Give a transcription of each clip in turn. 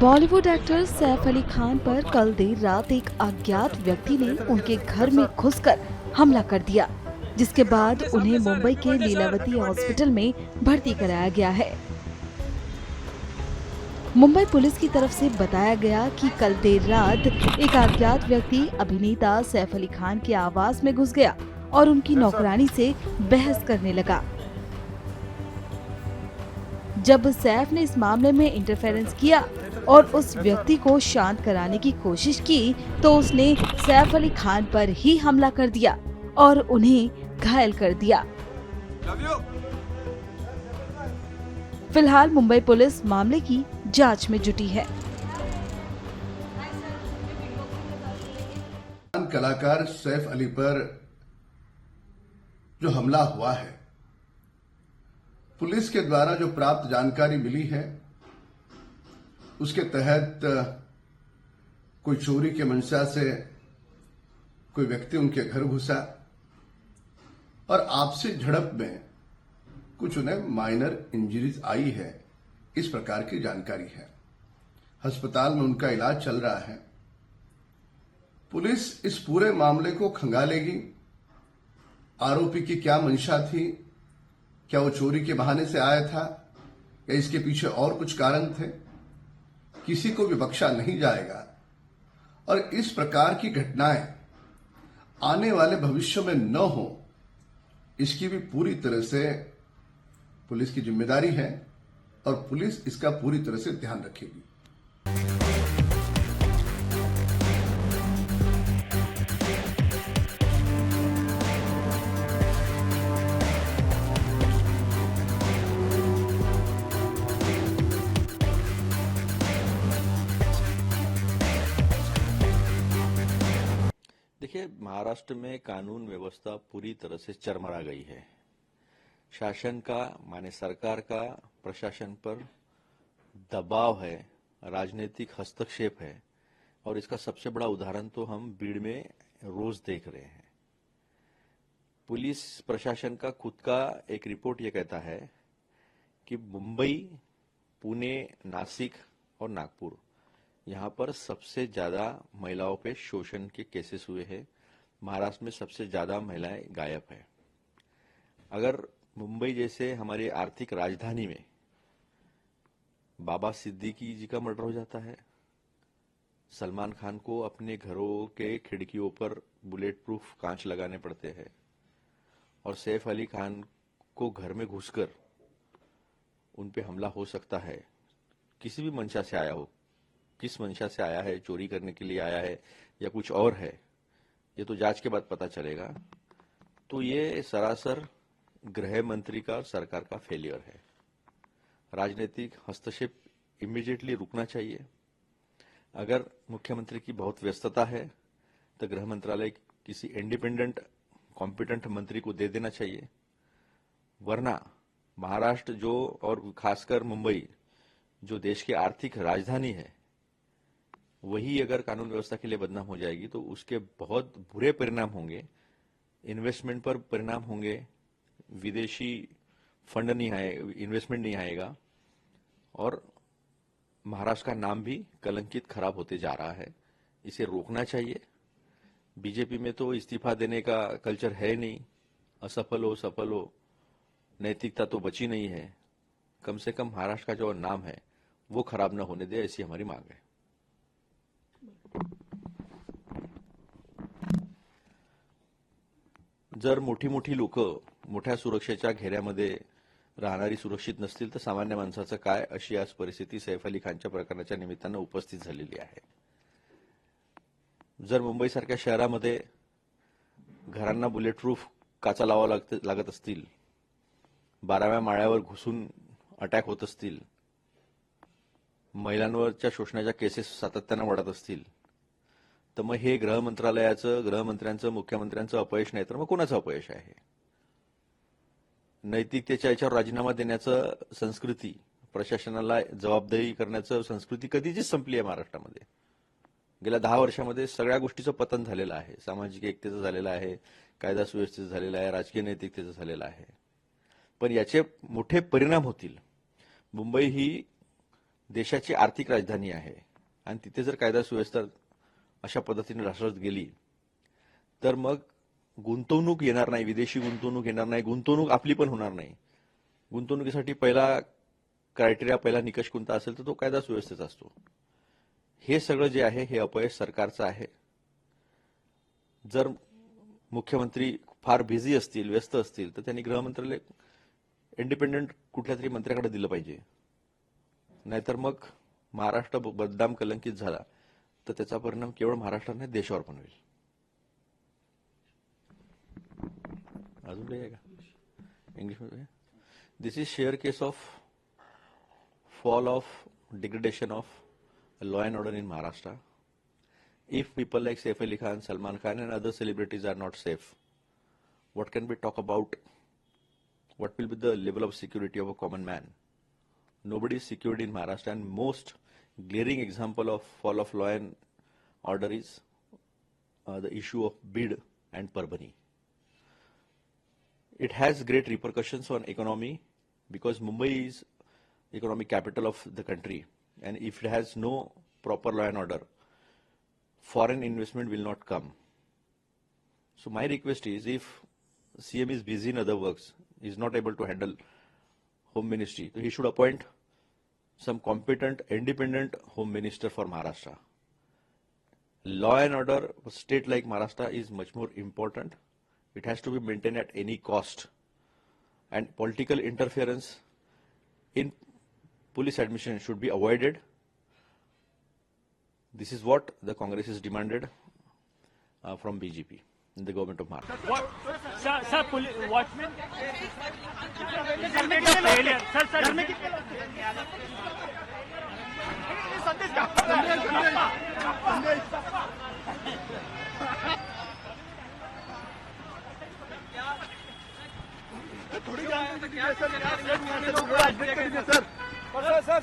Bollywood actor Saif Ali Khan पर कल देर रात एक अज्ञात व्यक्ति ने उनके घर में घुसकर हमला कर दिया, जिसके बाद उन्हें मुंबई के लीलावती हॉस्पिटल में भर्ती कराया गया है। मुंबई पुलिस की तरफ से बताया गया कि कल देर रात एक अज्ञात व्यक्ति अभिनेता सैफ अली खान के आवास में घुस गया और उनकी नौकरानी से बहस करने लगा। जब सैफ ने इस मामले में इंटरफेरेंस किया और उस व्यक्ति को शांत कराने की कोशिश की तो उसने सैफ अली खान पर ही हमला कर दिया और उन्हें घायल कर दिया। फिलहाल मुंबई पुलिस मामले की जांच में जुटी है। कलाकार सैफ अली पर जो हमला हुआ है, पुलिस के द्वारा जो प्राप्त जानकारी मिली है उसके तहत कोई चोरी के मंशा से कोई व्यक्ति उनके घर घुसा और आपसी झड़प में कुछ उन्हें माइनर इंजरीज आई है, इस प्रकार की जानकारी है। अस्पताल में उनका इलाज चल रहा है। पुलिस इस पूरे मामले को खंगालेगी। आरोपी की क्या मंशा थी, क्या वो चोरी के बहाने से आया था या इसके पीछे और कुछ कारण थे, किसी को भी बख्शा नहीं जाएगा। और इस प्रकार की घटनाएं आने वाले भविष्य में न हो, इसकी भी पूरी तरह से पुलिस की जिम्मेदारी है और पुलिस इसका पूरी तरह से ध्यान रखेगी। देखिए, महाराष्ट्र में कानून व्यवस्था पूरी तरह से चरमरा गई है। शासन का माने सरकार का प्रशासन पर दबाव है, राजनीतिक हस्तक्षेप है और इसका सबसे बड़ा उदाहरण तो हम भीड़ में रोज देख रहे हैं। पुलिस प्रशासन का खुद का एक रिपोर्ट ये कहता है कि मुंबई, पुणे, नासिक और नागपुर यहाँ पर सबसे ज्यादा महिलाओं पे शोषण के केसेस हुए हैं। महाराष्ट्र में सबसे ज्यादा महिलाएं गायब है। अगर मुंबई जैसे हमारी आर्थिक राजधानी में बाबा सिद्दीकी जी का मर्डर हो जाता है, सलमान खान को अपने घरों के खिड़कियों पर बुलेट प्रूफ कांच लगाने पड़ते हैं और सैफ अली खान को घर में घुसकर उन पे हमला हो सकता है, किसी भी मंशा से आया हो, किस मंशा से आया है, चोरी करने के लिए आया है या कुछ और है, ये तो जांच के बाद पता चलेगा। तो ये सरासर गृह मंत्री का और सरकार का फेलियर है। राजनीतिक हस्तक्षेप इमीडिएटली रुकना चाहिए। अगर मुख्यमंत्री की बहुत व्यस्तता है तो गृह मंत्रालय किसी इंडिपेंडेंट कॉम्पिटेंट मंत्री को दे देना चाहिए, वरना महाराष्ट्र जो और खासकर मुंबई जो देश की आर्थिक राजधानी है, वही अगर कानून व्यवस्था के लिए बदनाम हो जाएगी तो उसके बहुत बुरे परिणाम होंगे। इन्वेस्टमेंट पर परिणाम होंगे, विदेशी फंड नहीं आए, इन्वेस्टमेंट नहीं आएगा और महाराष्ट्र का नाम भी कलंकित खराब होते जा रहा है। इसे रोकना चाहिए। बीजेपी में तो इस्तीफा देने का कल्चर है नहीं, असफल हो सफल हो, नैतिकता तो बची नहीं है। कम से कम महाराष्ट्र का जो नाम है वो खराब न होने दे, ऐसी हमारी मांग है। जर मोठी मोठी लोक मोठ्या सुरक्षेच्या घेऱ्यामध्ये राहणारी सुरक्षित नसतील तर सामान्य माणसाचं काय, अशी आज परिस्थिती सैफ अली खानच्या प्रकरणाच्या निमित्तानं उपस्थित झालेली आहे। जर मुंबईसारख्या शहरामध्ये घरांना बुलेट प्रूफ काचा लावावा लागत असतील, 12व्या माळ्यावर घुसून अटॅक होत असतील, महिलांवरच्या शोषणाच्या केसेस सातत्यानं वाढत असतील, तर मग हे गृह मंत्रालयाचं, गृहमंत्र्यांचं, मुख्यमंत्र्यांचं अपयश नाही तर मग कोणाचं अपयश आहे? नैतिकतेच्या याच्यावर राजीनामा देण्याचं संस्कृती, प्रशासनाला जबाबदारी करण्याचं संस्कृती कधीचीच संपली आहे महाराष्ट्रामध्ये। गेल्या 10 वर्षामध्ये सगळ्या गोष्टीचं पतन झालेलं आहे। सामाजिक एकतेचं झालेलं आहे, कायदा सुव्यवस्थेचं झालेलं आहे, राजकीय नैतिकतेचं झालेलं आहे। पण याचे मोठे परिणाम होतील। मुंबई ही देशाची आर्थिक राजधानी आहे आणि तिथे जर कायदा सुव्यवस्था अशा पद्धतीने ढासळत गेली तर मग गुंतवणूक येणार नाही, विदेशी गुंतवणूक येणार नाही, गुंतवणूक आपली पण होणार नाही. गुंतवणुकीसाठी पहिला क्रायटेरिया, पहिला निकष कोणता असेल तर तो कायदा सुव्यवस्थेचा असतो. हे सगळं जे आहे हे अपयश सरकारचं आहे. जर मुख्यमंत्री फार बिझी असतील, व्यस्त असतील तर त्यांनी गृहमंत्रालय इंडिपेंडंट कुठल्या तरी मंत्र्याकडे दिलं पाहिजे. नाहीतर मग महाराष्ट्र बदनाम कलंकित झाला तर त्याचा परिणाम केवळ महाराष्ट्रात नाही देशावर पण होईल. अजून काही आहे का इंग्लिशमध्ये? This is share case of fall of degradation of law and order in Maharashtra. If people like Saif Ali Khan, Salman Khan and other celebrities are not safe, what can we talk about? What will be the level of security of a common man? Nobody is secured in Maharashtra, and most glaring example of fall of law and order is the issue of Bid and Parbhani. It has great repercussions on economy because Mumbai is economic capital of the country, and if it has no proper law and order, foreign investment will not come. So my request is, if CM is busy in other works, is not able to handle home ministry, so he should appoint some competent independent home minister for Maharashtra. Law and order for a state like Maharashtra is much more important. It has to be maintained at any cost, and political interference in police admission should be avoided. This is what the Congress has demanded from BJP in the government of Maharashtra. What? Sir, watchman? Failure. Sir.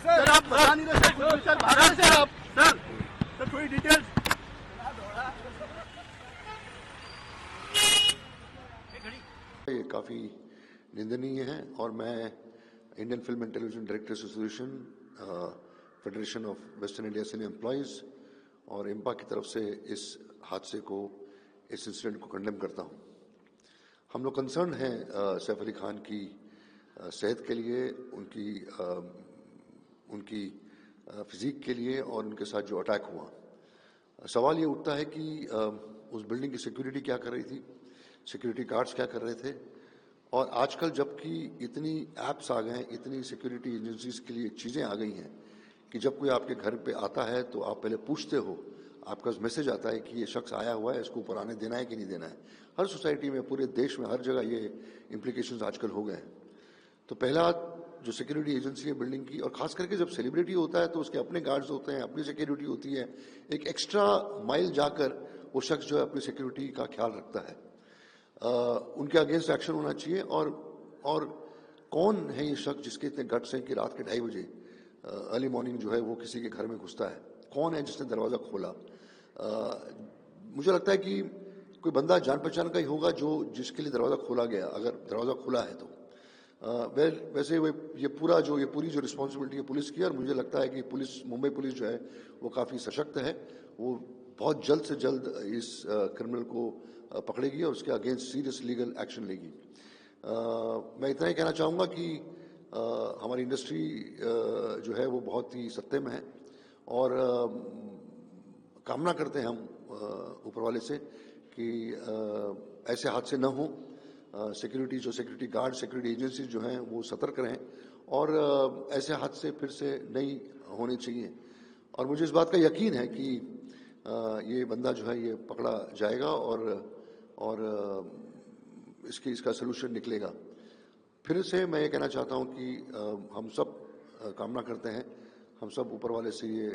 Sir आप बता नहीं रहे sir, कुछ sir बाहर से आप sir थोड़ी details. ये काफ़ी निंदनीय है और मैं Indian film and television director association, federation of western India cine employees और इम्पा की तरफ से इस हादसे को, इस इंसिडेंट को कंडेम करता हूँ. हम लोग कंसर्न हैं सैफ अली खान की सेहत के लिए, उनकी फिजिक के लिए और उनके साथ जो अटैक हुआ. सवाल ये उठता है कि उस बिल्डिंग की सिक्योरिटी क्या कर रही थी, सिक्योरिटी गार्ड्स क्या कर रहे थे. और आजकल जबकि इतनी ऐप्स आ गए हैं, इतनी सिक्योरिटी एजेंसीज के लिए चीज़ें आ गई हैं कि जब कोई आपके घर पे आता है तो आप पहले पूछते हो, आपका मैसेज आता है कि ये शख्स आया हुआ है, इसको ऊपर आने देना है कि नहीं देना है. हर सोसाइटी में, पूरे देश में, हर जगह ये इम्प्लीकेशंस आजकल हो गए हैं. तो पहला जो सिक्योरिटी एजेंसी है बिल्डिंग की, और खास करके जब सेलिब्रिटी होता है तो उसके अपने गार्ड्स होते हैं, अपनी सिक्योरिटी होती है. एक एक्स्ट्रा माइल जाकर वो शख्स जो है अपनी सिक्योरिटी का ख्याल रखता है. उनके अगेंस्ट एक्शन होना चाहिए. और कौन है ये शख्स जिसके इतने गट्स हैं कि रात के 2:30 बजे अर्ली मॉर्निंग जो है वो किसी के घर में घुसता है? कौन है जिसने दरवाज़ा खोला? मुझे लगता है कि कोई बंदा जान पहचान का ही होगा जिसके लिए दरवाज़ा खोला गया, अगर दरवाज़ा खुला है तो. वैसे ये पूरी जो रिस्पॉन्सिबिलिटी है पुलिस की, और मुझे लगता है कि मुंबई पुलिस जो है वो काफ़ी सशक्त है. वो बहुत जल्द से जल्द इस क्रिमिनल को पकड़ेगी और उसके अगेंस्ट सीरियस लीगल एक्शन लेगी. मैं इतना ही कहना चाहूँगा कि हमारी इंडस्ट्री जो है वो बहुत ही सत्ते में है, और कामना करते हैं हम ऊपर वाले से कि ऐसे हादसे न हों. सिक्योरिटी गार्ड, सिक्योरिटी एजेंसी जो हैं वो सतर्क रहें, और ऐसे हादसे फिर से नहीं होने चाहिए. और मुझे इस बात का यकीन है कि ये बंदा जो है ये पकड़ा जाएगा और इसका सलूशन निकलेगा. फिर से मैं ये कहना चाहता हूँ कि हम सब कामना करते हैं, हम सब ऊपर वाले से ये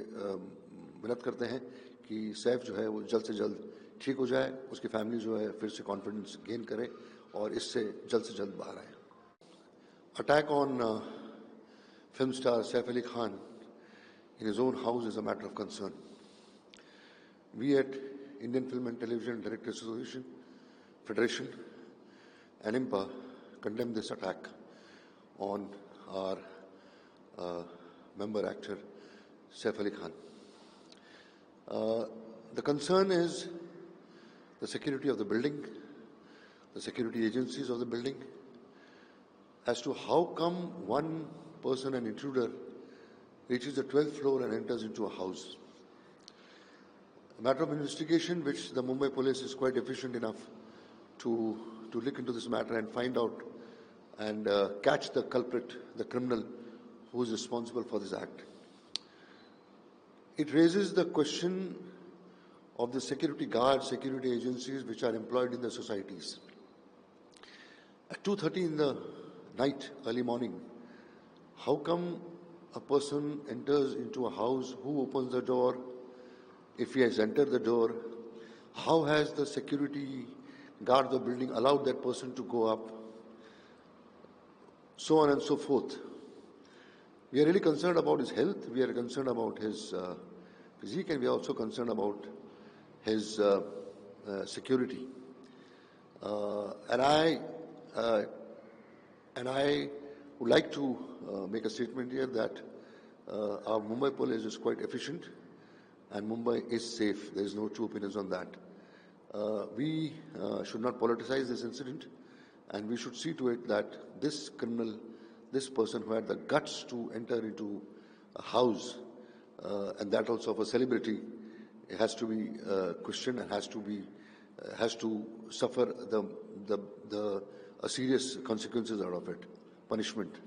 विनती करते हैं कि सैफ जो है वो जल्द से जल्द ठीक हो जाए, उसकी फैमिली जो है फिर से कॉन्फिडेंस गेन करे और इससे जल्द बाहर आए. Attack on film star Saif Ali Khan in his own house is a matter of concern. We at Indian Film and Television Directors Association, Federation and IMPA condemn this attack on our member actor Saif Ali Khan. The concern is the security of the building, the security agencies of the building, as to how come one person, an intruder, reaches the 12th floor and enters into a house. A matter of investigation which the Mumbai police is quite efficient enough to look into this matter and find out and catch the culprit, the criminal who is responsible for this act. It raises the question of the security guards, security agencies which are employed in the societies. At 2:30 in the night, early morning, how come a person enters into a house? Who opens the door? If he has entered the door, how has the security guard of the building allowed that person to go up? So on and so forth. We are really concerned about his health, we are concerned about his physique, and we are also concerned about his security. And I would like to make a statement here that our Mumbai police is quite efficient and Mumbai is safe. There is no two opinions on that. We should not politicize this incident, and we should see to it that this criminal, this person who had the guts to enter into a house, and that also of a celebrity, has to be questioned and has to suffer the serious consequences out of it, punishment.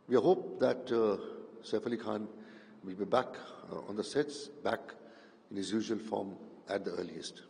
We hope that Saif Ali Khan will be back on the sets, back in his usual form at the earliest.